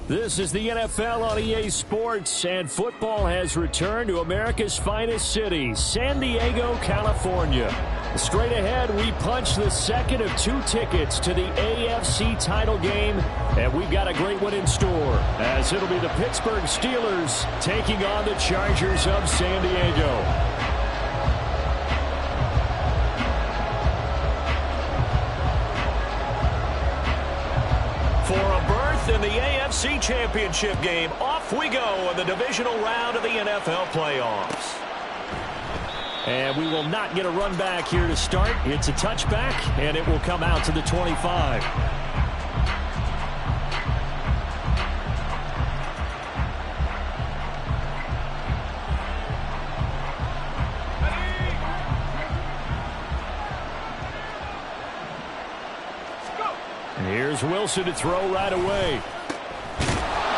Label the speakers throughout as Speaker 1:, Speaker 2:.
Speaker 1: This is the NFL on EA Sports, and football has returned to America's finest city, San Diego, California. Straight ahead, we punch the second of 2 tickets to the AFC title game, and we've got a great one in store, as it'll be the Pittsburgh Steelers taking on the Chargers of San Diego. For a berth in the AFC Championship game, off we go in the divisional round of the NFL playoffs. And we will not get a run back here to start. It's a touchback, and it will come out to the 25. Here's Wilson to throw right away.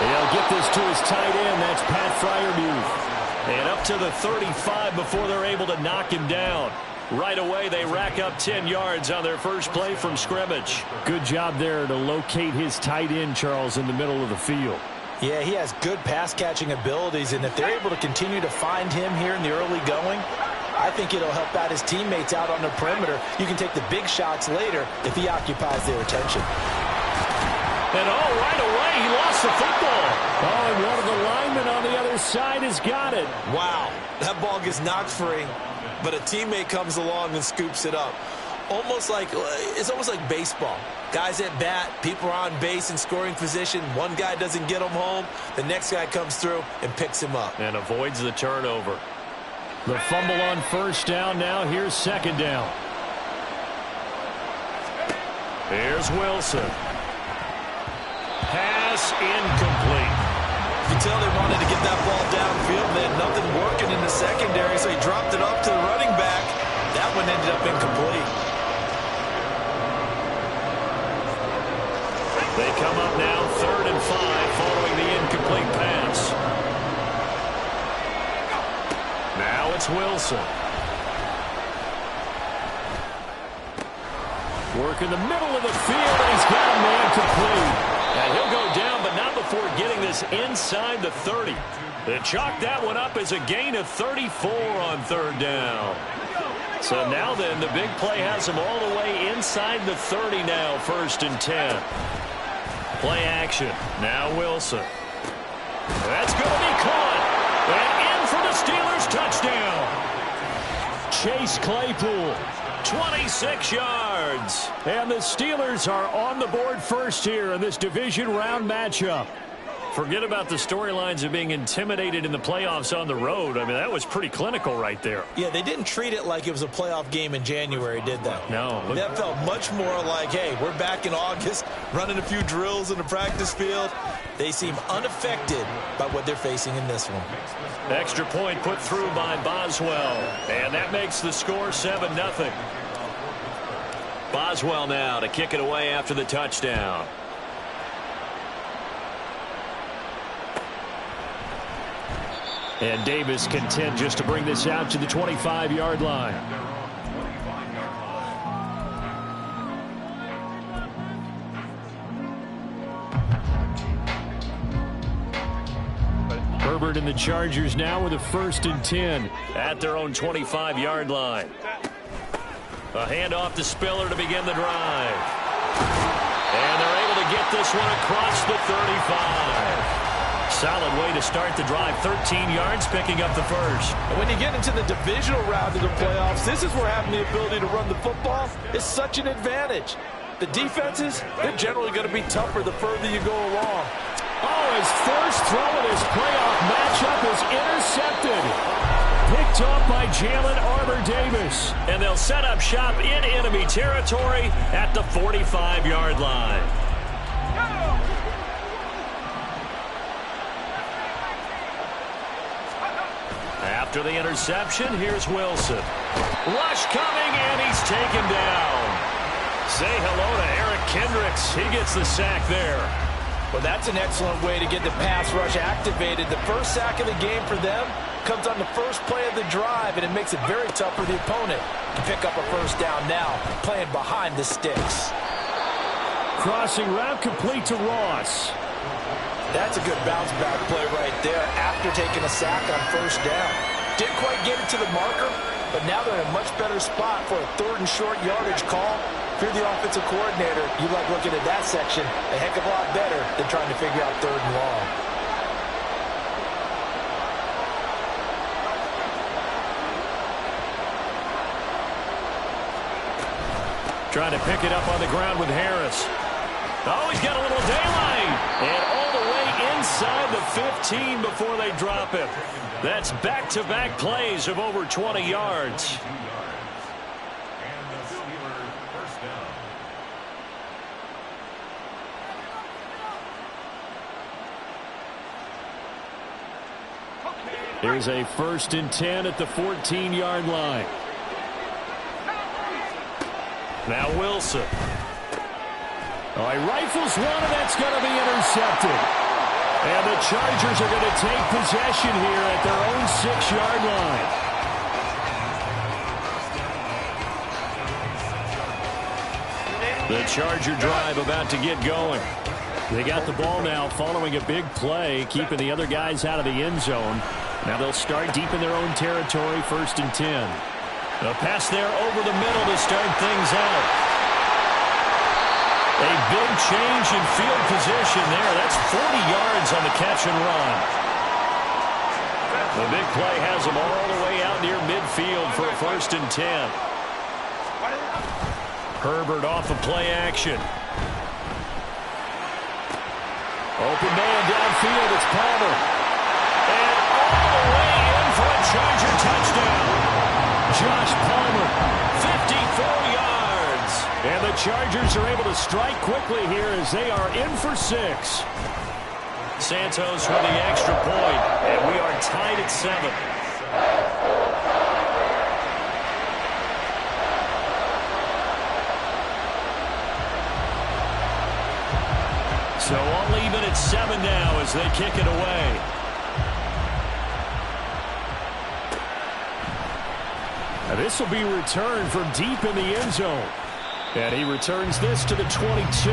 Speaker 1: They'll get this to his tight end. That's Pat Freiermuth. And up to the 35 before they're able to knock him down. Right away, they rack up 10 yards on their first play from scrimmage. Good job there to locate his tight end, Charles, in the middle of the field.
Speaker 2: Yeah, he has good pass-catching abilities, and if they're able to continue to find him here in the early going, I think it'll help out his teammates out on the perimeter. You can take the big shots later if he occupies their attention.
Speaker 1: And right away, he lost the football. And one of the linemen on the other side has got it.
Speaker 3: Wow, that ball gets knocked free, but a teammate comes along and scoops it up. It's almost like baseball. Guys at bat, people are on base in scoring position. One guy doesn't get him home. The next guy comes through and picks him up.
Speaker 1: And avoids the turnover. The fumble on first down now. Here's second down. Here's Wilson. Pass incomplete.
Speaker 3: You can tell they wanted to get that ball downfield. They had nothing working in the secondary, so he dropped it off to the running back. That one ended up incomplete.
Speaker 1: They come up now 3rd and 5 following the incomplete pass. Now it's Wilson. Work in the middle of the field, and he's got a man complete. And he'll go down, but not before getting this inside the 30. They chalk that one up as a gain of 34 on 3rd down. So now then, the big play has him all the way inside the 30 now, 1st and 10. Play action. Now Wilson. That's going to be caught. And in for the Steelers touchdown. Chase Claypool, 26 yards. And the Steelers are on the board first here in this division round matchup. Forget about the storylines of being intimidated in the playoffs on the road. I mean, that was pretty clinical right there.
Speaker 2: Yeah, they didn't treat it like it was a playoff game in January, did they?
Speaker 1: No.
Speaker 2: That felt much more like, hey, we're back in August, running a few drills in the practice field. They seem unaffected by what they're facing in this one.
Speaker 1: Extra point put through by Boswell. And that makes the score 7-0. Boswell now to kick it away after the touchdown. And Davis content just to bring this out to the 25-yard line. Herbert and the Chargers now with a 1st and 10 at their own 25-yard line. A handoff to Spiller to begin the drive. And they're able to get this one across the 35. Solid way to start the drive. 13 yards, picking up the first.
Speaker 2: And when you get into the divisional round of the playoffs, this is where having the ability to run the football is such an advantage. The defenses, they're generally going to be tougher the further you go along.
Speaker 1: Oh, his first throw in his playoff matchup is intercepted. Picked up by Jalen Armour-Davis. And they'll set up shop in enemy territory at the 45-yard line. After the interception, here's Wilson. Rush coming, and he's taken down. Say hello to Eric Kendricks. He gets the sack there.
Speaker 2: Well, that's an excellent way to get the pass rush activated. The first sack of the game for them comes on the first play of the drive, and it makes it very tough for the opponent to pick up a first down now, playing behind the sticks.
Speaker 1: Crossing route complete to Ross.
Speaker 2: That's a good bounce-back play right there after taking a sack on first down. Didn't quite get it to the marker, but now they're in a much better spot for a 3rd and short yardage call. If you're the offensive coordinator, you like looking at that section a heck of a lot better than trying to figure out 3rd and long.
Speaker 1: Trying to pick it up on the ground with Harris. Oh, he's got a little daylight. And all the way inside the 15 before they drop him. That's back-to-back plays of over 20 yards. Here's a 1st and 10 at the 14-yard line. Now Wilson. Oh, he rifles one, and that's going to be intercepted. And the Chargers are going to take possession here at their own 6-yard line. The Charger drive about to get going. They got the ball now following a big play, keeping the other guys out of the end zone. Now they'll start deep in their own territory, 1st and 10. A pass there over the middle to start things out. A big change in field position there. That's 40 yards on the catch and run. The big play has them all the way out near midfield for a 1st and 10. Herbert off of play action. Open man downfield. It's Palmer. And all the way in for a Charger touchdown. Josh Palmer, 54 yards. And the Chargers are able to strike quickly here as they are in for 6. Santos with the extra point, and we are tied at 7. So all even at 7 now as they kick it away. Now this will be returned from deep in the end zone. And he returns this to the 22.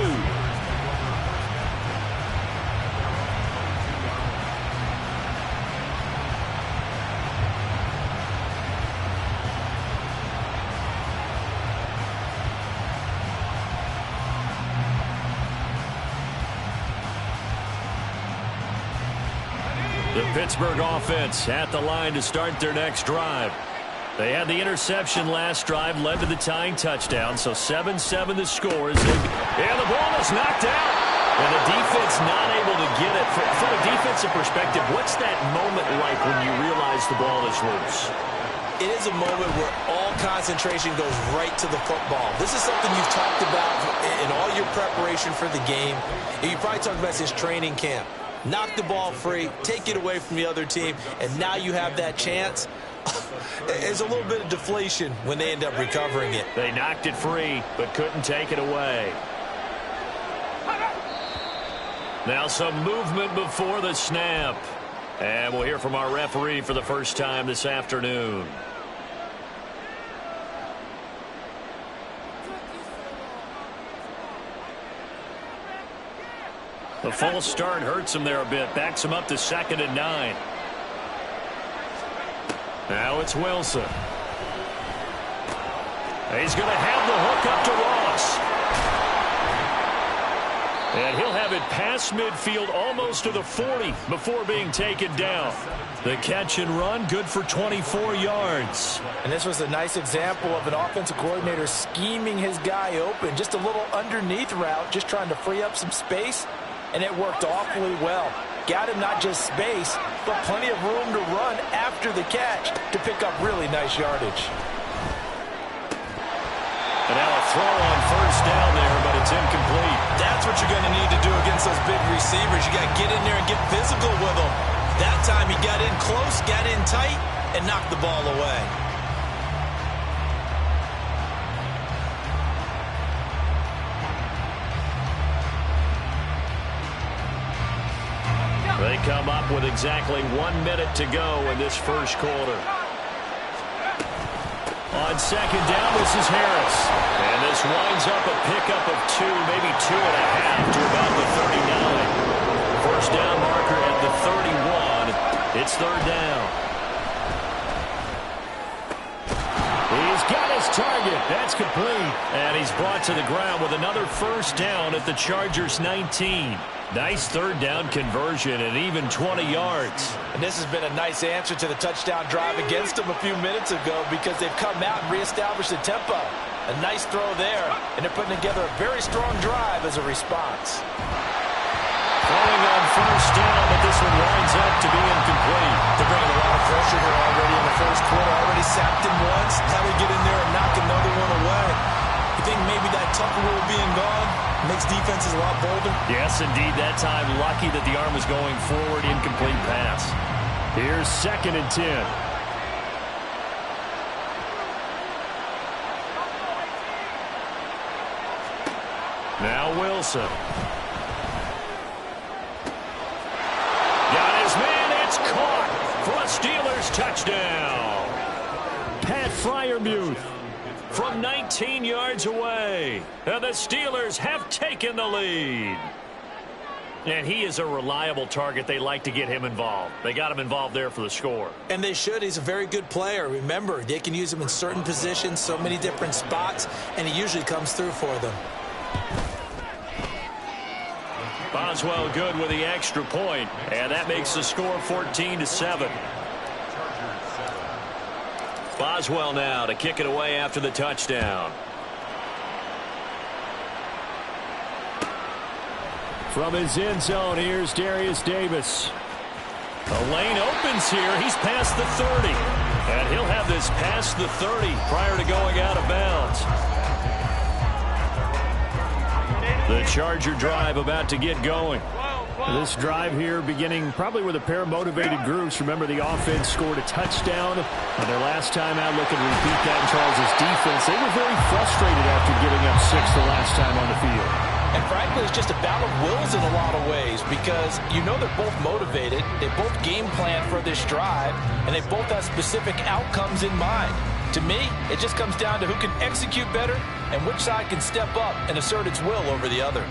Speaker 1: The Pittsburgh offense at the line to start their next drive. They had the interception last drive, led to the tying touchdown, so 7-7 the score. And the ball is knocked out. And the defense not able to get it. From a defensive perspective, what's that moment like when you realize the ball is loose?
Speaker 3: It is a moment where all concentration goes right to the football. This is something you've talked about in all your preparation for the game. You probably talked about since training camp. Knock the ball free, take it away from the other team, and now you have that chance. There's a little bit of deflation when they end up recovering it.
Speaker 1: They knocked it free, but couldn't take it away. Now some movement before the snap. And we'll hear from our referee for the first time this afternoon. The false start hurts him there a bit. Backs him up to 2nd and 9. Now it's Wilson. He's going to have the hook up to Ross. And he'll have it past midfield almost to the 40 before being taken down. The catch and run, good for 24 yards.
Speaker 2: And this was a nice example of an offensive coordinator scheming his guy open. Just a little underneath route, just trying to free up some space. And it worked awfully well. Got him not just space, but plenty of room to run after the catch to pick up really nice yardage.
Speaker 1: And now a throw on first down there, but it's incomplete.
Speaker 3: That's what you're going to need to do against those big receivers. You got to get in there and get physical with them. That time he got in close, got in tight, and knock the ball away.
Speaker 1: They come up with exactly 1 minute to go in this first quarter. On second down, this is Harris. And this winds up a pickup of 2, maybe 2.5 to about the 39. First down marker at the 31. It's third down. He's got his target. That's complete. And he's brought to the ground with another first down at the Chargers' 19. Nice third down conversion and even 20 yards.
Speaker 2: And this has been a nice answer to the touchdown drive against them a few minutes ago because they've come out and reestablished the tempo. A nice throw there, and they're putting together a very strong drive as a response.
Speaker 1: Throwing on first down, but this one winds up to be incomplete.
Speaker 3: They're bringing a lot of pressure here already in the first quarter. Already sacked him once. How do we get in there and knock another one away? You think maybe that Tucker rule being gone makes defenses a lot bolder?
Speaker 1: Yes, indeed. That time, lucky that the arm was going forward. Incomplete pass. Here's second and 10. Now Wilson. Got his man. It's caught for a Steelers touchdown. Pat Freiermuth from 19 yards away. And the Steelers have taken the lead. And he is a reliable target. They like to get him involved. They got him involved there for the score.
Speaker 3: And they should. He's a very good player. Remember, they can use him in certain positions, so many different spots, and he usually comes through for them.
Speaker 1: Boswell good with the extra point, and that makes the score 14-7. Boswell now to kick it away after the touchdown. From his end zone, here's Darius Davis. The lane opens here. He's past the 30. And he'll have this past the 30 prior to going out of bounds. The Charger drive about to get going. This drive here beginning probably with a pair of motivated groups. Remember, the offense scored a touchdown on their last time out. Looking to repeat that in Charles' defense. They were very frustrated after giving up 6 the last time on the field.
Speaker 2: And frankly, it's just a battle of wills in a lot of ways because you know they're both motivated. They both game plan for this drive, and they both have specific outcomes in mind. To me, it just comes down to who can execute better and which side can step up and assert its will over the other.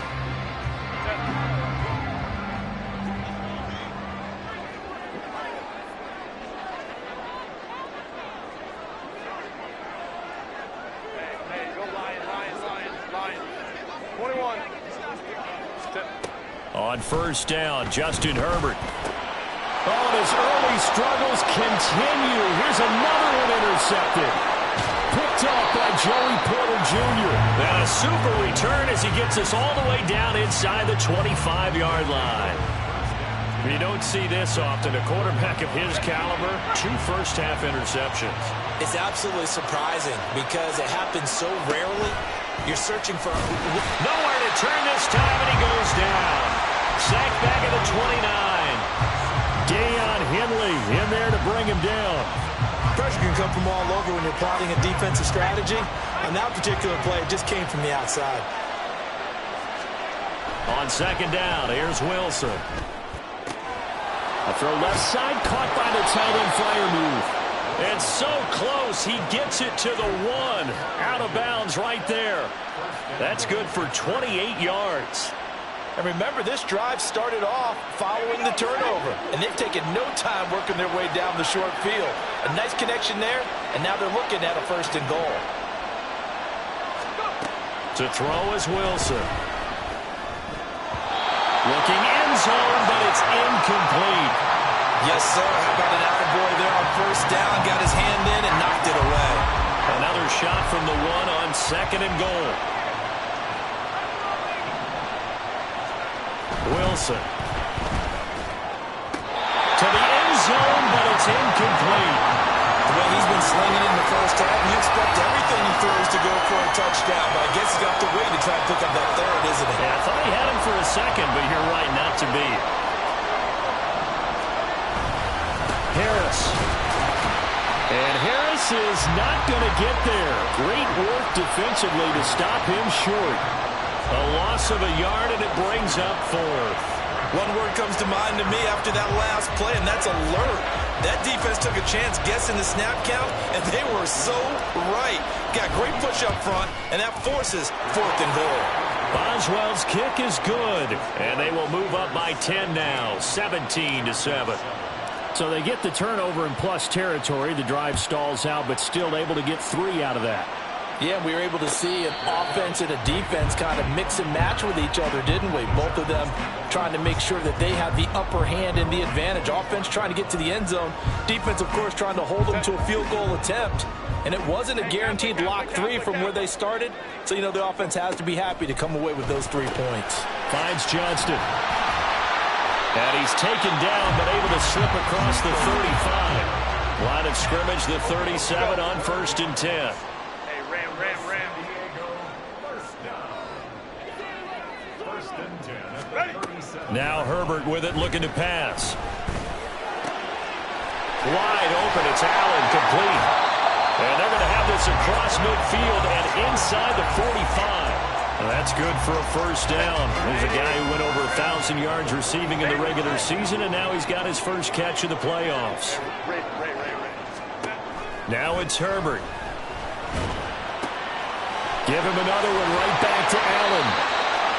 Speaker 1: On first down, Justin Herbert. Oh, and his early struggles continue. Here's another one intercepted. Picked off by Joey Porter Jr. And a super return as he gets us all the way down inside the 25-yard line. You don't see this often. A quarterback of his caliber, 2 first-half interceptions.
Speaker 3: It's absolutely surprising because it happens so rarely. You're searching for
Speaker 1: nowhere to turn this time, and he goes down. Sacked back at the 29. Deion Henley in there to bring him down.
Speaker 3: Pressure can come from all over when you're plotting a defensive strategy. On that particular play, it just came from the outside.
Speaker 1: On second down, here's Wilson. A throw left side, caught by the tight end Freiermuth. And so close, he gets it to the 1. Out of bounds right there. That's good for 28 yards.
Speaker 2: And remember, this drive started off following the turnover, and they've taken no time working their way down the short field. A nice connection there, and now they're looking at a first and goal.
Speaker 1: To throw is Wilson. Looking end zone, but it's incomplete.
Speaker 3: Yes, sir. How about an attaboy there on first down? Got his hand in and knocked it away.
Speaker 1: Another shot from the 1 on second and goal. Wilson. To the end zone, but it's incomplete.
Speaker 3: The way he's been slinging in the first half, you expect everything he throws to go for a touchdown, but I guess he's got to wait to try and pick up that third, isn't it?
Speaker 1: Yeah, I thought he had him for a second, but you're right, not to be. Harris. And Harris is not going to get there. Great work defensively to stop him short. A loss of a yard, and it brings up 4th.
Speaker 3: One word comes to mind to me after that last play, and that's alert. That defense took a chance guessing the snap count, and they were so right. Got great push up front, and that forces 4th and goal.
Speaker 1: Boswell's kick is good, and they will move up by 10 now, 17-7. So they get the turnover in plus territory. The drive stalls out, but still able to get 3 out of that.
Speaker 2: Yeah, we were able to see an offense and a defense kind of mix and match with each other, didn't we? Both of them trying to make sure that they have the upper hand and the advantage. Offense trying to get to the end zone. Defense, of course, trying to hold them to a field goal attempt. And it wasn't a guaranteed lock 3 from where they started. So, you know, the offense has to be happy to come away with those 3 points.
Speaker 1: Finds Johnston. And he's taken down, but able to slip across the 35. Line of scrimmage, the 37 on 1st and 10.
Speaker 4: Ram.
Speaker 1: Now Herbert with it, looking to pass. Wide open, it's Allen, complete. And they're going to have this across midfield and inside the 45. That's good for a first down. There's a guy who went over 1,000 yards receiving in the regular season, and now he's got his first catch of the playoffs. Now it's Herbert. Give him another one right back to Allen.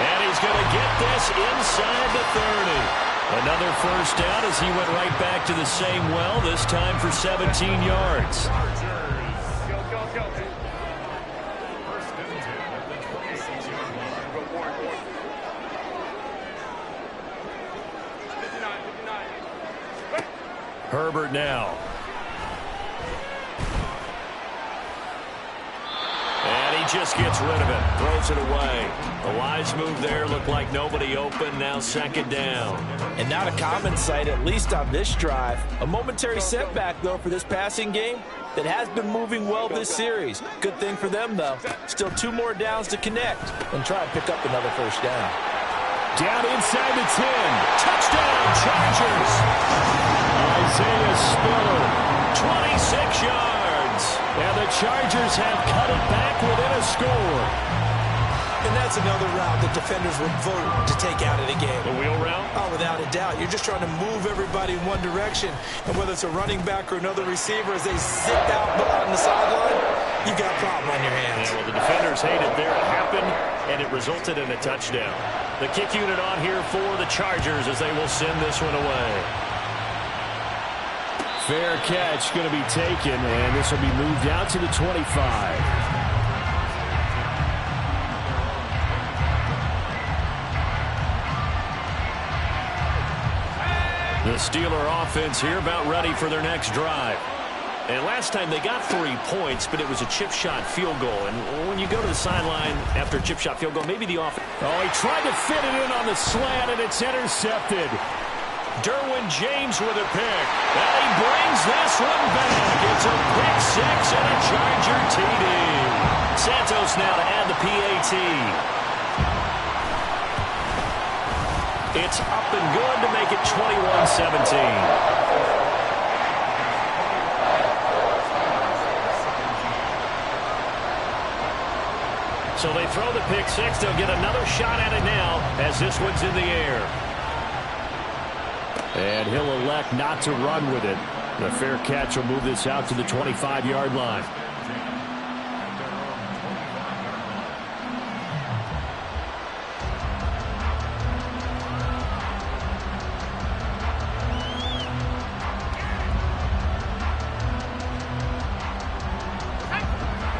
Speaker 1: And he's going to get this inside the 30. Another first down as he went right back to the same well, this time for 17 yards. Herbert now. And he just gets rid of it. Throws it away. A wise move there. Looked like nobody open. Now 2nd down.
Speaker 2: And not a common sight, at least on this drive. A momentary setback, though, for this passing game that has been moving well this series. Good thing for them, though. Still 2 more downs to connect and try and pick up another first down.
Speaker 1: Down inside the 10. Touchdown, Chargers. Isaiah Spiller, 26 yards. And the Chargers have cut it back within a score.
Speaker 3: And that's another route that defenders would vote to take out of the game.
Speaker 1: The wheel route?
Speaker 3: Oh, without a doubt. You're just trying to move everybody in one direction. And whether it's a running back or another receiver, as they zip out on the sideline, you've got a problem on your hands.
Speaker 1: Yeah, well, the defenders hate it there. It happened, and it resulted in a touchdown. The kick unit on here for the Chargers as they will send this one away. Fair catch going to be taken, and this will be moved out to the 25. The Steeler offense here about ready for their next drive. And last time they got 3 points, but it was a chip shot field goal. And when you go to the sideline after a chip shot field goal, maybe the offense... Oh, he tried to fit it in on the slant, and it's intercepted. Derwin James with a pick. And he brings this one back. It's a pick 6 and a Charger TD. Santos now to add the PAT. It's up and good to make it 21-17. So they throw the pick 6. They'll get another shot at it now as this one's in the air. And he'll elect not to run with it. The fair catch will move this out to the 25-yard line.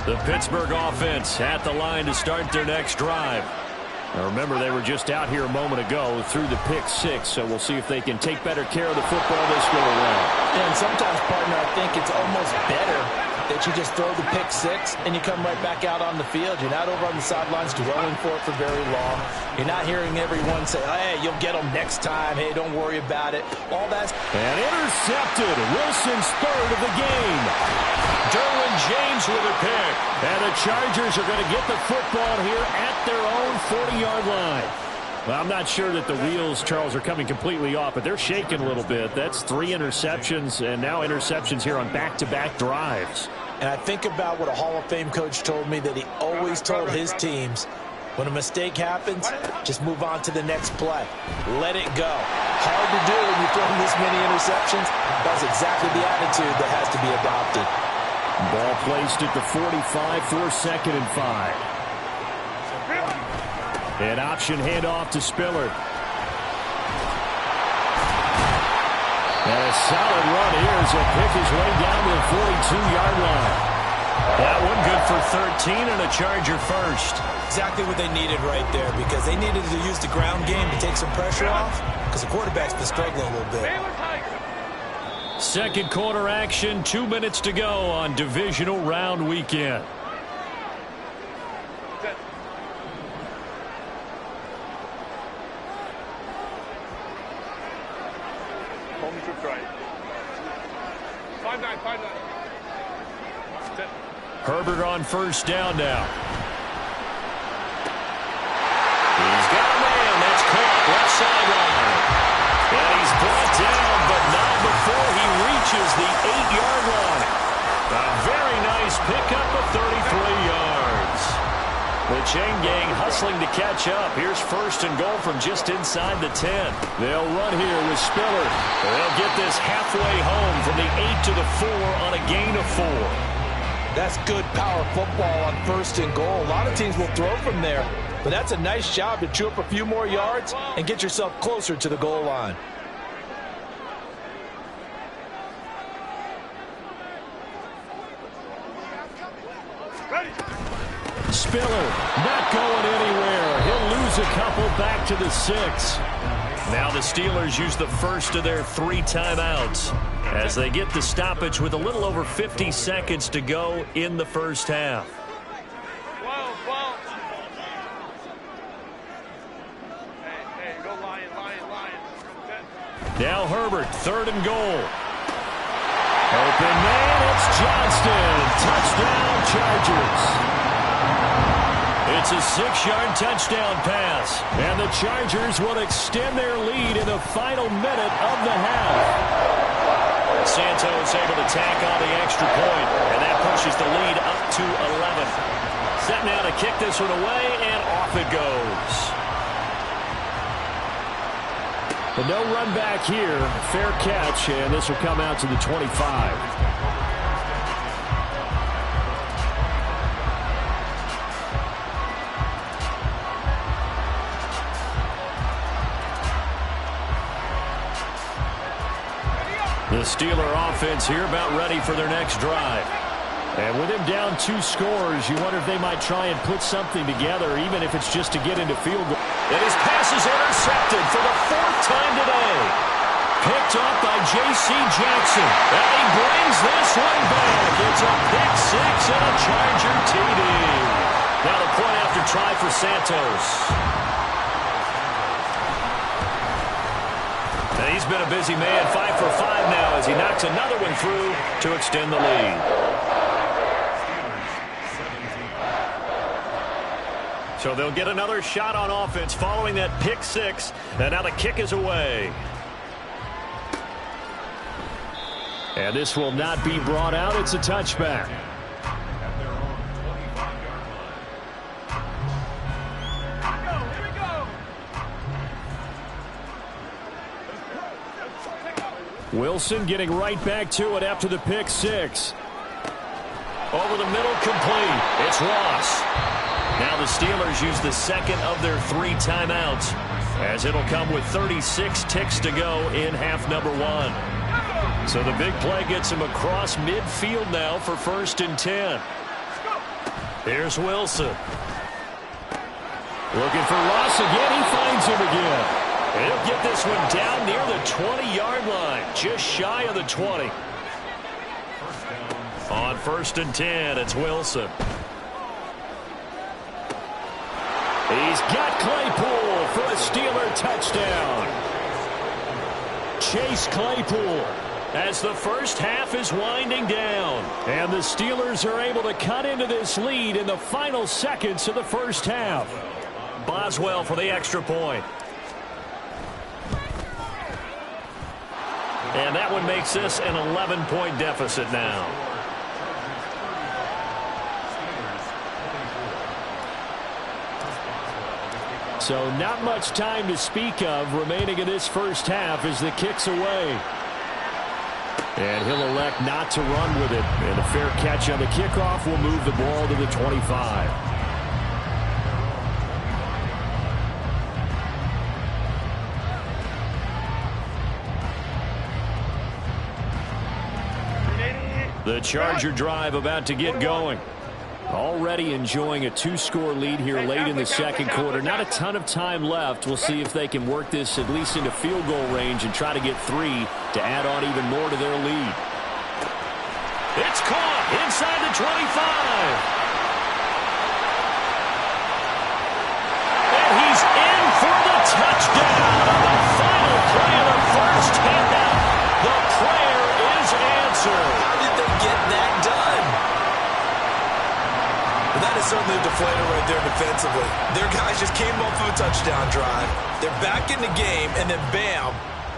Speaker 1: The Pittsburgh offense at the line to start their next drive. Now remember, they were just out here a moment ago through the pick 6, so we'll see if they can take better care of the football this go around.
Speaker 2: And sometimes, partner, I think it's almost better that you just throw the pick 6 and you come right back out on the field. You're not over on the sidelines dwelling for it for very long. You're not hearing everyone say, hey, you'll get them next time. Hey, don't worry about it. All that's...
Speaker 1: And intercepted. Wilson's 3rd of the game. Derwin James with a pick. And the Chargers are going to get the football here at their own 40-yard line. Well, I'm not sure that the wheels, Charles, are coming completely off, but they're shaking a little bit. That's 3 interceptions, and now interceptions here on back-to-back drives.
Speaker 2: And I think about what a Hall of Fame coach told me, that he always told his teams, when a mistake happens, just move on to the next play. Let it go. Hard to do when you're throwing this many interceptions. That's exactly the attitude that has to be adopted.
Speaker 1: Ball placed at the 45 for 2nd and 5. An option handoff to Spiller. And a solid run here as he'll pick his way down to the 42-yard line. That one good for 13 and a Charger first.
Speaker 3: Exactly what they needed right there, because they needed to use the ground game to take some pressure off, because the quarterback's been struggling a little bit.
Speaker 1: Second quarter action, 2 minutes to go on divisional round weekend. Herbert on first down now. He's got a man. That's caught. Left sideline. And he's brought down, but not before he reaches the 8-yard line. A very nice pickup of 33 yards. The chain gang hustling to catch up. Here's 1st and goal from just inside the 10. They'll run here with Spiller. They'll get this halfway home from the 8 to the 4 on a gain of 4.
Speaker 2: That's good power football on 1st and goal. A lot of teams will throw from there, but that's a nice job to chew up a few more yards and get yourself closer to the goal line.
Speaker 1: Spiller not going anywhere. He'll lose a couple back to the 6. Now the Steelers use the first of their 3 timeouts as they get the stoppage with a little over 50 seconds to go in the first half. Now Herbert, 3rd and goal. Open man, it's Johnston. Touchdown, Chargers. It's a 6-yard touchdown pass. And the Chargers will extend their lead in the final minute of the half. Santos able to tack on the extra point, and that pushes the lead up to 11. Set now to kick this one away, and off it goes. But no run back here. Fair catch, and this will come out to the 25. The Steeler offense here about ready for their next drive. And with him down 2 scores, you wonder if they might try and put something together, even if it's just to get into field goal. And his pass is intercepted for the 4th time today. Picked off by J.C. Jackson. And he brings this one back. It's a pick 6 and a Charger TD. Now the point after try for Santos. He's been a busy man, 5 for 5 now as he knocks another one through to extend the lead. So they'll get another shot on offense following that pick 6, and now the kick is away. And this will not be brought out. It's a touchback. Wilson getting right back to it after the pick 6. Over the middle, complete. It's Ross. Now the Steelers use the 2nd of their 3 timeouts, as it'll come with 36 ticks to go in half number 1. So the big play gets him across midfield now for 1st and 10. Here's Wilson. Looking for Ross again. He finds him again. He'll get this one down near the 20-yard line, just shy of the 20. On 1st and 10, it's Wilson. He's got Claypool for a Steeler touchdown. Chase Claypool as the first half is winding down. And the Steelers are able to cut into this lead in the final seconds of the first half. Boswell for the extra point. And that one makes this an 11-point deficit now. So not much time to speak of remaining in this first half as the kick's away. And he'll elect not to run with it. And a fair catch on the kickoff will move the ball to the 25. The Charger drive about to get going. Already enjoying a 2-score lead here late in the second quarter. Not a ton of time left. We'll see if they can work this at least into field goal range and try to get 3 to add on even more to their lead. It's caught inside the 25. And he's in for the touchdown on the final play of the first half. The prayer is answered.
Speaker 3: How did they get that done? Well, that is certainly a deflator right there defensively. Their guys just came off of a touchdown drive. They're back in the game, and then bam,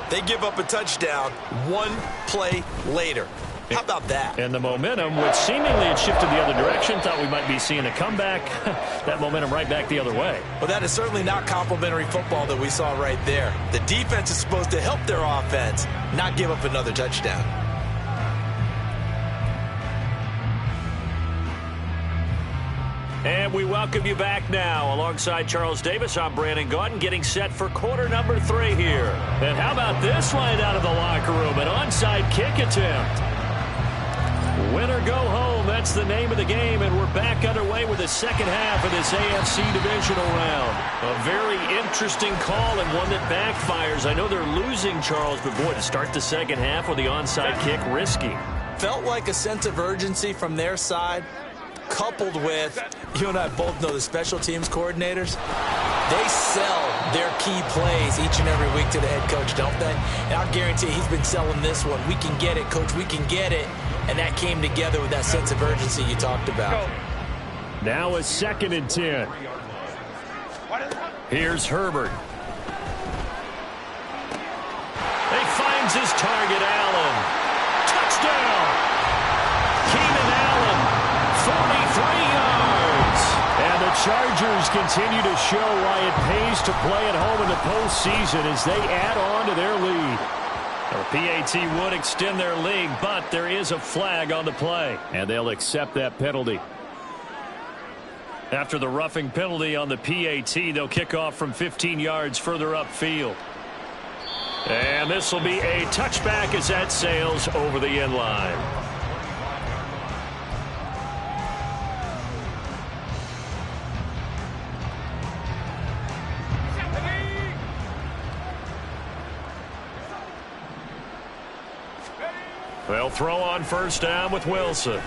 Speaker 3: they give up a touchdown 1 play later. How about that?
Speaker 1: And the momentum, which seemingly had shifted the other direction, thought we might be seeing a comeback. That momentum right back the other way.
Speaker 3: Well, that is certainly not complimentary football that we saw right there. The defense is supposed to help their offense, not give up another touchdown.
Speaker 1: And we welcome you back now. Alongside Charles Davis, I'm Brandon Gaudin, getting set for quarter number 3 here. And how about this right out of the locker room? An onside kick attempt. Win or go home, that's the name of the game, and we're back underway with the second half of this AFC Divisional round. A very interesting call and one that backfires. I know they're losing, Charles, but boy, to start the second half with the onside kick, risky.
Speaker 3: Felt like a sense of urgency from their side, coupled with, you and I both know the special teams coordinators, they sell their key plays each and every week to the head coach, don't they? And I'll guarantee he's been selling this one. We can get it, coach, we can get it. And that came together with that sense of urgency you talked about.
Speaker 1: Now a 2nd and 10. Here's Herbert. He finds his target, Allen. Touchdown! Keenan Allen, 43 yards. And the Chargers continue to show why it pays to play at home in the postseason as they add on to their lead. The PAT would extend their lead, but there is a flag on the play, and they'll accept that penalty. After the roughing penalty on the PAT, they'll kick off from 15 yards further upfield. And this will be a touchback as that sails over the end line. They'll throw on first down with Wilson.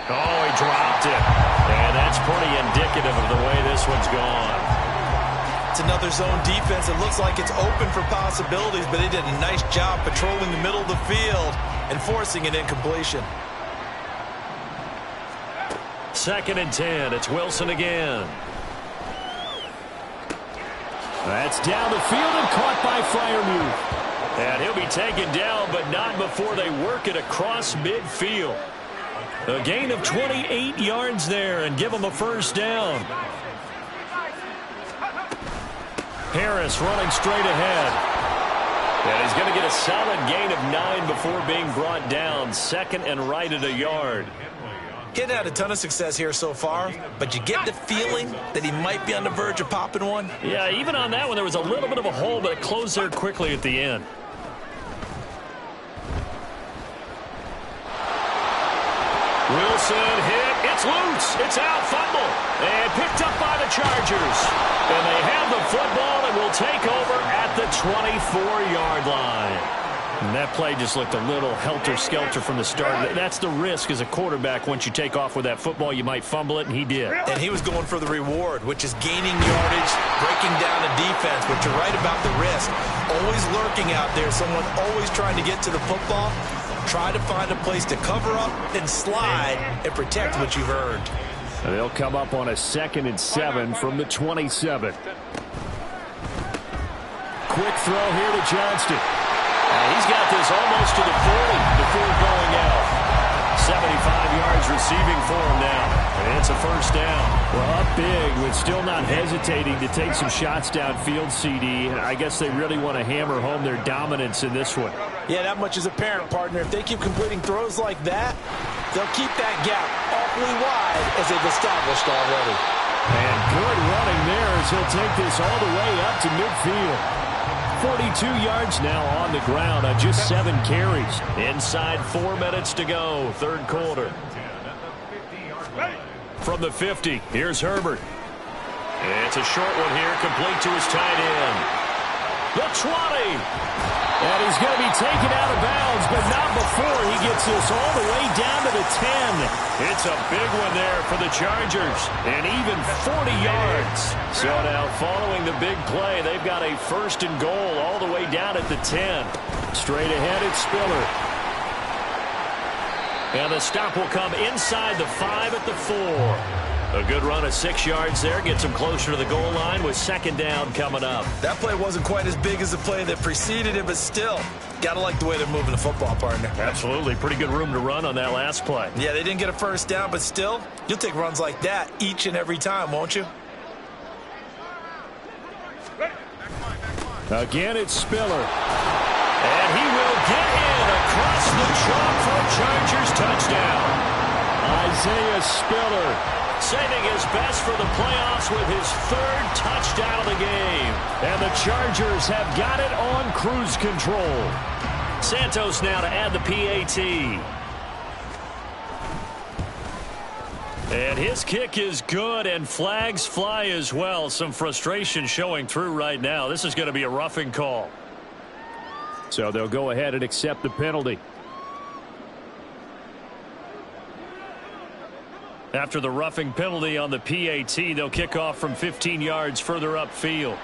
Speaker 1: Oh, he dropped it. And that's pretty indicative of the way this one's gone.
Speaker 3: It's another zone defense. It looks like it's open for possibilities, but they did a nice job patrolling the middle of the field and forcing an incompletion.
Speaker 1: 2nd and 10. It's Wilson again. That's down the field and caught by Freiermuth. And he'll be taken down, but not before they work it across midfield. A gain of 28 yards there and give them a first down. Harris running straight ahead. And he's going to get a solid gain of 9 before being brought down. 2nd and right at a yard.
Speaker 3: He hadn't had a ton of success here so far, but you get the feeling that he might be on the verge of popping one.
Speaker 1: Yeah, even on that one, there was a little bit of a hole, but it closed there quickly at the end. Wilson hit. It's loose. It's out. Fumble. And picked up by the Chargers. And they have the football and will take over at the 24-yard line. And that play just looked a little helter-skelter from the start. That's the risk as a quarterback. Once you take off with that football, you might fumble it, and he did.
Speaker 3: And he was going for the reward, which is gaining yardage, breaking down a defense. But you're right about the risk. Always lurking out there, someone always trying to get to the football. Try to find a place to cover up and slide and protect what you've earned.
Speaker 1: And they'll come up on a 2nd and 7 from the 27. Quick throw here to Johnston. He's got this almost to the 40 before going out. 75 yards receiving for him now. And it's a first down. Well, up big, but still not hesitating to take some shots downfield, CD. I guess they really want to hammer home their dominance in this one.
Speaker 2: Yeah, that much is apparent, partner. If they keep completing throws like that, they'll keep that gap awfully wide as they've established already.
Speaker 1: And good running there as he'll take this all the way up to midfield. 42 yards now on the ground on just 7 carries. Inside 4 minutes to go, third quarter. From the 50, here's Herbert. It's a short one here, complete to his tight end. The 20. And he's going to be taken out of bounds, but not before he gets this all the way down to the 10. It's a big one there for the Chargers, and even 40 yards. So now following the big play, they've got a 1st and goal all the way down at the 10. Straight ahead, it's Spiller. And the stop will come inside the 5 at the 4. A good run of 6 yards there. Gets him closer to the goal line with 2nd down coming up.
Speaker 3: That play wasn't quite as big as the play that preceded it, but still, got to like the way they're moving the football, partner.
Speaker 1: Absolutely. Pretty good room to run on that last play.
Speaker 3: Yeah, they didn't get a first down, but still, you'll take runs like that each and every time, won't you?
Speaker 1: Again, it's Spiller. And he will get in across the chalk for a Chargers touchdown. Isaiah Spiller saving his best for the playoffs with his 3rd touchdown of the game. And the Chargers have got it on cruise control. Santos now to add the PAT. And his kick is good, and flags fly as well. Some frustration showing through right now. This is going to be a roughing call. So they'll go ahead and accept the penalty. After the roughing penalty on the PAT, they'll kick off from 15 yards further upfield.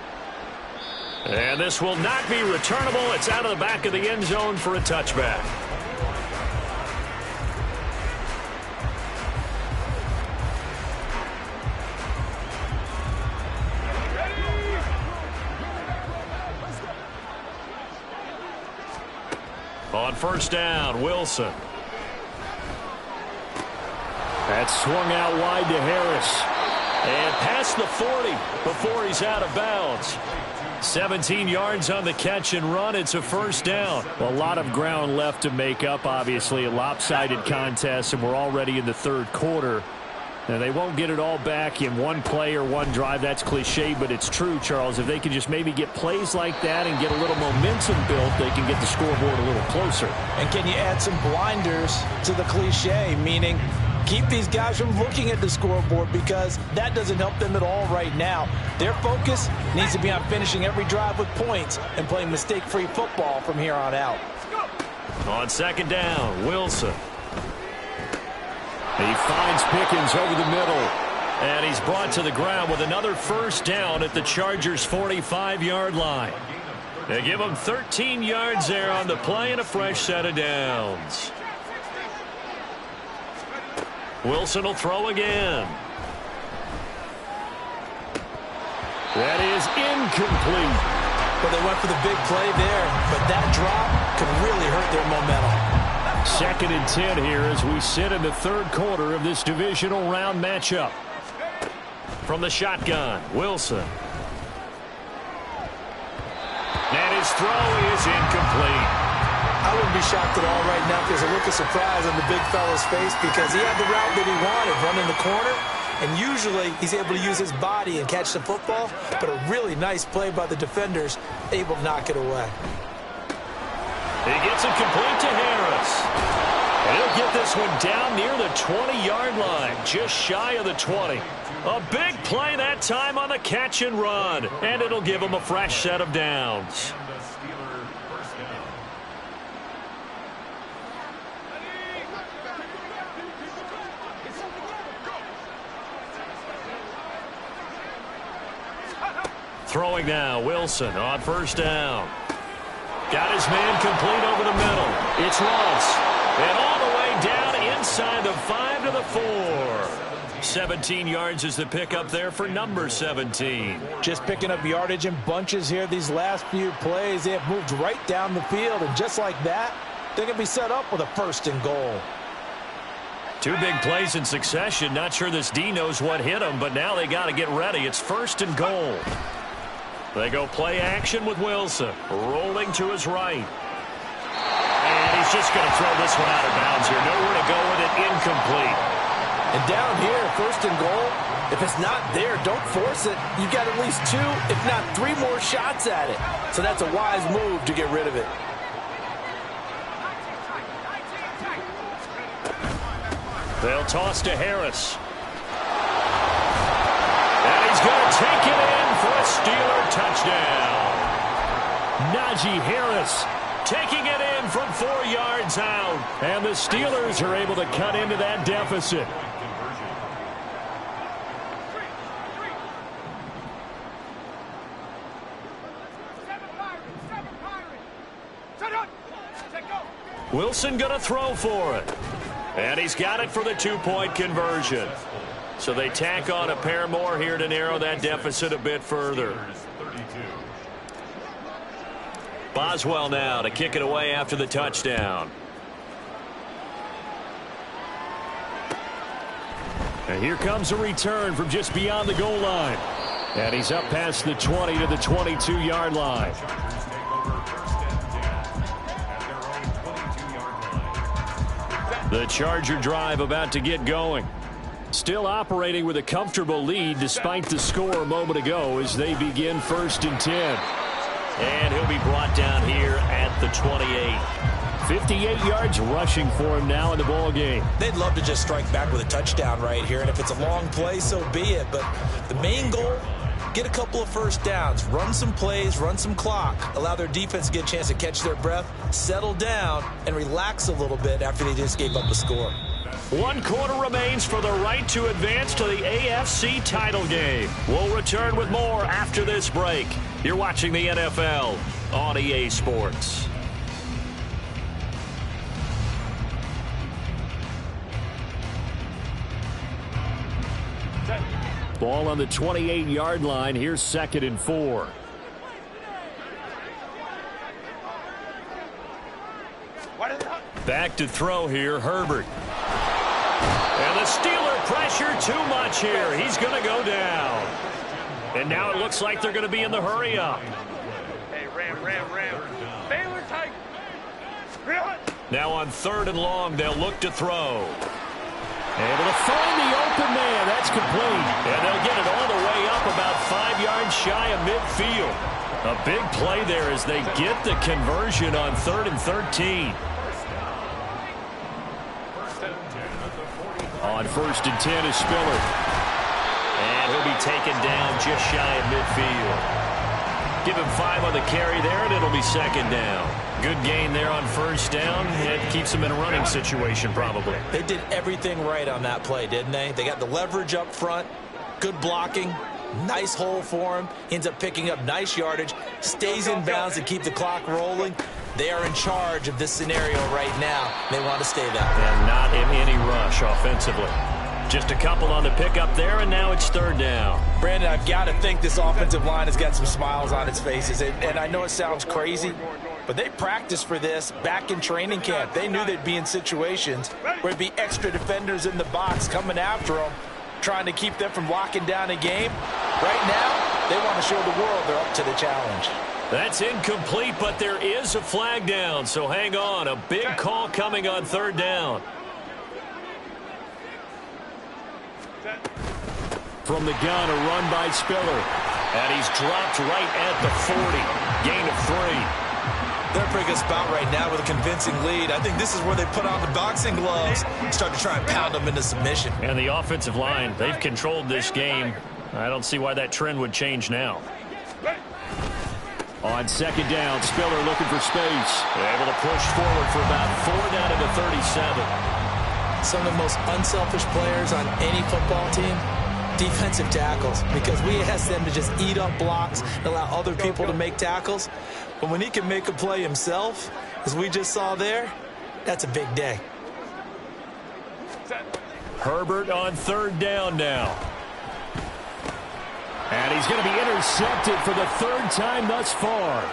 Speaker 1: And this will not be returnable. It's out of the back of the end zone for a touchback. On 1st down, Wilson. That's swung out wide to Harris. And past the 40 before he's out of bounds. 17 yards on the catch and run. It's a 1st down. A lot of ground left to make up, obviously. A lopsided contest, and we're already in the 3rd quarter. Now, they won't get it all back in one play or one drive. That's cliche, but it's true, Charles. If they can just maybe get plays like that and get a little momentum built, they can get the scoreboard a little closer.
Speaker 2: And can you add some blinders to the cliche, meaning keep these guys from looking at the scoreboard, because that doesn't help them at all right now. Their focus needs to be on finishing every drive with points and playing mistake-free football from here on out.
Speaker 1: On 2nd down, Wilson. He finds Pickens over the middle. And he's brought to the ground with another 1st down at the Chargers' 45-yard line. They give him 13 yards there on the play and a fresh set of downs. Wilson will throw again. That is incomplete.
Speaker 3: But they went for the big play there, but that drop could really hurt their momentum.
Speaker 1: 2nd and 10 here as we sit in the 3rd quarter of this divisional round matchup. From the shotgun, Wilson. And his throw is incomplete.
Speaker 3: I wouldn't be shocked at all right now if there's a look of surprise on the big fella's face, because he had the route that he wanted, running the corner, and usually he's able to use his body and catch the football, but a really nice play by the defenders, able to knock it away.
Speaker 1: He gets it complete to Harris. And he'll get this one down near the 20-yard line, just shy of the 20. A big play that time on the catch and run, and it'll give him a fresh set of downs. Throwing now, Wilson on 1st down. Got his man complete over the middle. It's Ross. And all the way down inside the 5 to the 4. 17 yards is the pickup there for number 17.
Speaker 2: Just picking up yardage in bunches here these last few plays. They have moved right down the field, and just like that, they're going to be set up with a 1st and goal.
Speaker 1: 2 big plays in succession. Not sure this D knows what hit him, but now they got to get ready. It's 1st and goal. They go play action with Wilson. Rolling to his right. And he's just going to throw this one out of bounds here. Nowhere to go with it. Incomplete.
Speaker 2: And down here, 1st and goal, if it's not there, don't force it. You've got at least 2, if not 3 more shots at it. So that's a wise move to get rid of it.
Speaker 1: They'll toss to Harris. And he's going to take it in for a Steeler touchdown. Najee Harris taking it in from 4 yards out. And the Steelers are able to cut into that deficit. Wilson going to throw for it. And he's got it for the 2-point conversion. So they tack on a pair more here to narrow that deficit a bit further. Boswell now to kick it away after the touchdown. And here comes a return from just beyond the goal line. And he's up past the 20 to the 22-yard line. The Charger drive about to get going. Still operating with a comfortable lead despite the score a moment ago as they begin 1st and 10. And he'll be brought down here at the 28. 58 yards rushing for him now in the ball game.
Speaker 2: They'd love to just strike back with a touchdown right here, and if it's a long play, so be it. But the main goal, get a couple of 1st downs, run some plays, run some clock, allow their defense to get a chance to catch their breath, settle down, and relax a little bit after they just gave up a score.
Speaker 1: 1 quarter remains for the right to advance to the AFC title game. We'll return with more after this break. You're watching the NFL on EA Sports. Ball on the 28-yard line. Here's 2nd and 4. Back to throw here, Herbert. And the Steeler pressure too much here. He's going to go down. And now it looks like they're going to be in the hurry-up.
Speaker 4: Hey, Ram. Baylor Tiger.
Speaker 1: Now on 3rd and long, they'll look to throw. Able to find the open man. That's complete. And they'll get it all the way up about 5 yards shy of midfield. A big play there as they get the conversion on 3rd and 13. On 1st and 10 is Spiller. And he'll be taken down just shy of midfield. Give him 5 on the carry there, and it'll be 2nd down. Good gain there on 1st down. It keeps them in a running situation probably.
Speaker 2: They did everything right on that play, didn't they? They got the leverage up front, good blocking, nice hole for him. He ends up picking up nice yardage, stays in bounds to keep the clock rolling. They are in charge of this scenario right now. They want to stay that way.
Speaker 1: And not in any rush offensively. Just a couple on the pickup there, and now it's 3rd down.
Speaker 2: Brandon, I've got to think this offensive line has got some smiles on its faces. And I know it sounds crazy, but they practiced for this back in training camp. They knew they'd be in situations where there'd be extra defenders in the box coming after them, trying to keep them from locking down a game. Right now, they want to show the world they're up to the challenge.
Speaker 1: That's incomplete, but there is a flag down, so hang on. A big call coming on 3rd down. From the gun, a run by Spiller. And he's dropped right at the 40. Gain of 3.
Speaker 3: They're in a pretty good spot right now with a convincing lead. I think this is where they put on the boxing gloves and start to try and pound them into submission.
Speaker 1: And the offensive line, they've controlled this game. I don't see why that trend would change now. On 2nd down, Spiller looking for space. Able to push forward for about 4 down to the 37.
Speaker 2: Some of the most unselfish players on any football team, defensive tackles, because we ask them to just eat up blocks and allow other people to make tackles. But when he can make a play himself, as we just saw there, that's a big day.
Speaker 1: Herbert on third down now. And he's going to be intercepted for the third time thus far.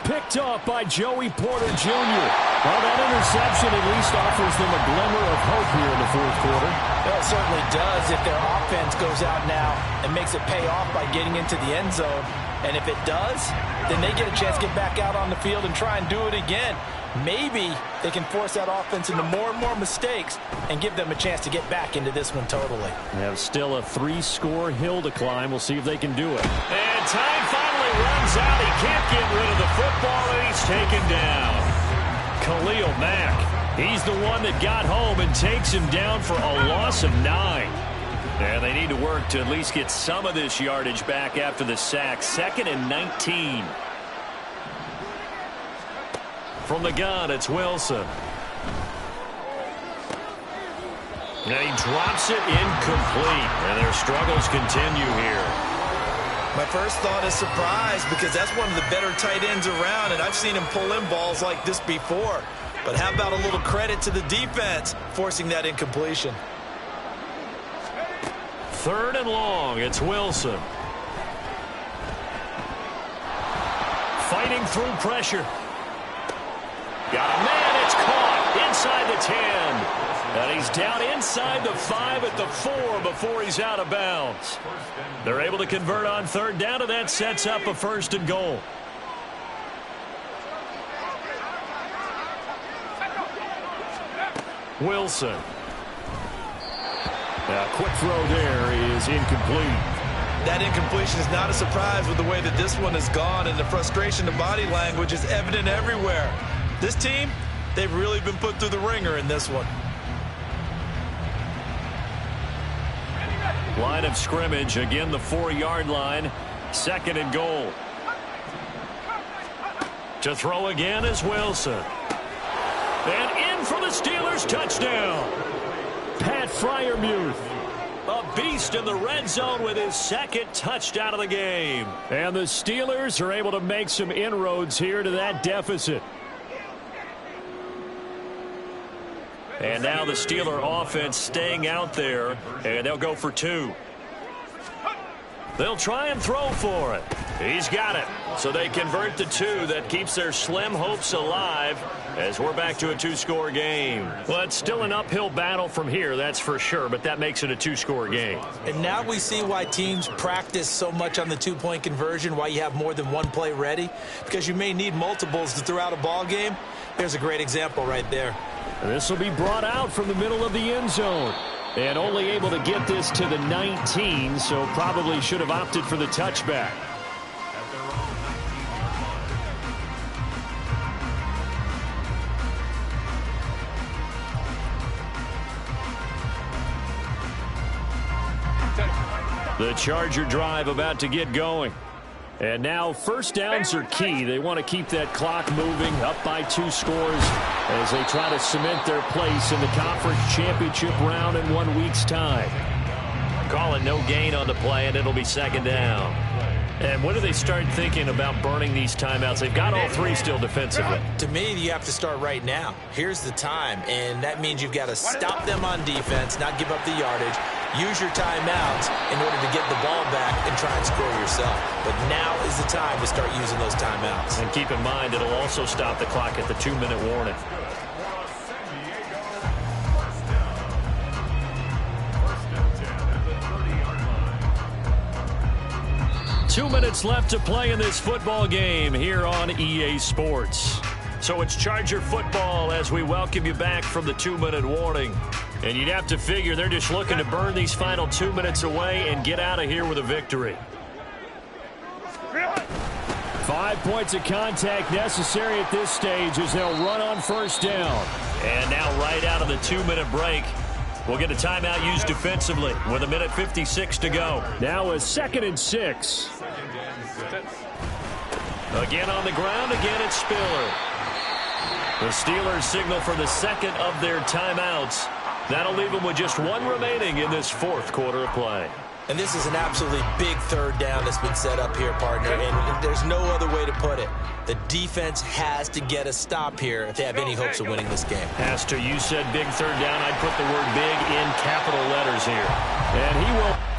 Speaker 1: Picked off by Joey Porter Jr. Well, that interception at least offers them a glimmer of hope here in the fourth quarter.
Speaker 2: Well, it certainly does if their offense goes out now and makes it pay off by getting into the end zone. And if it does, then they get a chance to get back out on the field and try and do it again. Maybe they can force that offense into more and more mistakes and give them a chance to get back into this one totally.
Speaker 1: They have still a 3-score hill to climb. We'll see if they can do it. And time finally runs out. He can't get rid of the football, and he's taken down. Khalil Mack, he's the one that got home and takes him down for a loss of 9. And they need to work to at least get some of this yardage back after the sack. 2nd and 19. From the gun, it's Wilson. And he drops it incomplete. And their struggles continue here.
Speaker 3: My first thought is surprise because that's one of the better tight ends around, and I've seen him pull in balls like this before. But how about a little credit to the defense forcing that incompletion?
Speaker 1: 3rd and long, it's Wilson. Fighting through pressure. Got a man, it's caught inside the 10. And he's down inside the 5 at the 4 before he's out of bounds. They're able to convert on 3rd down, and that sets up a 1st and goal. Wilson. A quick throw there is incomplete.
Speaker 3: That incompletion is not a surprise with the way that this one has gone, and the frustration of body language is evident everywhere. This team, they've really been put through the ringer in this one.
Speaker 1: Line of scrimmage, again the 4-yard line. 2nd and goal. To throw again is Wilson. And in for the Steelers, touchdown. Pat Freiermuth, a beast in the red zone with his 2nd touchdown of the game. And the Steelers are able to make some inroads here to that deficit. And now the Steeler offense staying out there, and they'll go for 2. They'll try and throw for it. He's got it. So they convert the 2. That keeps their slim hopes alive as we're back to a 2-score game. Well, it's still an uphill battle from here, that's for sure, but that makes it a 2-score game.
Speaker 3: And now we see why teams practice so much on the 2-point conversion, why you have more than one play ready, because you may need multiples to throw out a ball game. There's a great example right there.
Speaker 1: This will be brought out from the middle of the end zone. And only able to get this to the 19, so probably should have opted for the touchback. The Charger drive about to get going. And now 1st downs are key. They want to keep that clock moving, up by 2 scores as they try to cement their place in the conference championship round in 1 week's time. Call it no gain on the play, and it'll be 2nd down. And when do they start thinking about burning these timeouts? They've got all 3 still defensively.
Speaker 3: To me, you have to start right now. Here's the time, and that means you've got to stop them on defense, not give up the yardage, use your timeouts in order to get the ball back and try and score yourself. But now is the time to start using those timeouts.
Speaker 1: And keep in mind, it'll also stop the clock at the 2-minute warning. Two minutes left to play in this football game here on EA Sports. So it's Charger football as we welcome you back from the 2-minute warning. And you'd have to figure they're just looking to burn these final 2 minutes away and get out of here with a victory. 5 points of contact necessary at this stage as they'll run on 1st down. And now right out of the 2-minute break, we'll get a timeout used defensively with 1:56 to go. Now a 2nd and 6. Again on the ground, again it's Spiller. The Steelers signal for the 2nd of their timeouts. That'll leave them with just 1 remaining in this 4th quarter of play.
Speaker 3: And this is an absolutely big third down that's been set up here, partner, and there's no other way to put it. The defense has to get a stop here if they have any hopes of winning this game.
Speaker 1: Pastor, you said big third down. I'd put the word big in capital letters here. And he will...